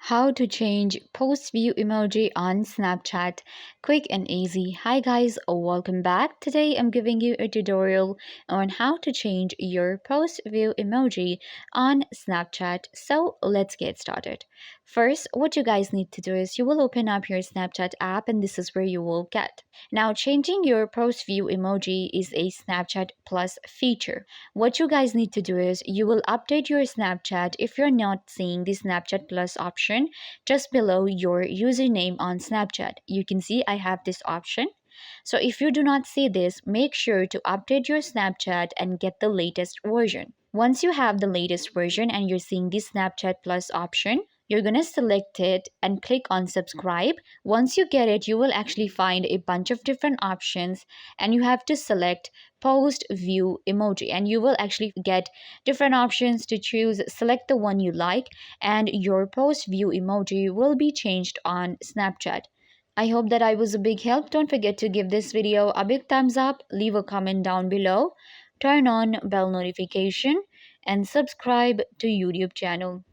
How to change post view emoji on Snapchat. Quick and easy. Hi guys, welcome back. Today I'm giving you a tutorial on how to change your post view emoji on Snapchat. So let's get started. First, what you guys need to do is you will open up your Snapchat app and this is where you will get. Now, changing your post view emoji is a Snapchat Plus feature. What you guys need to do is you will update your Snapchat if you're not seeing the Snapchat Plus option just below your username on Snapchat. You can see I have this option. So if you do not see this, make sure to update your Snapchat and get the latest version. Once you have the latest version and you're seeing the Snapchat Plus option, you're going to select it and click on subscribe. Once you get it, you will actually find a bunch of different options and you have to select post view emoji and you will actually get different options to choose. Select the one you like and your post view emoji will be changed on Snapchat. I hope that I was a big help. Don't forget to give this video a big thumbs up, leave a comment down below, turn on bell notification and subscribe to YouTube channel.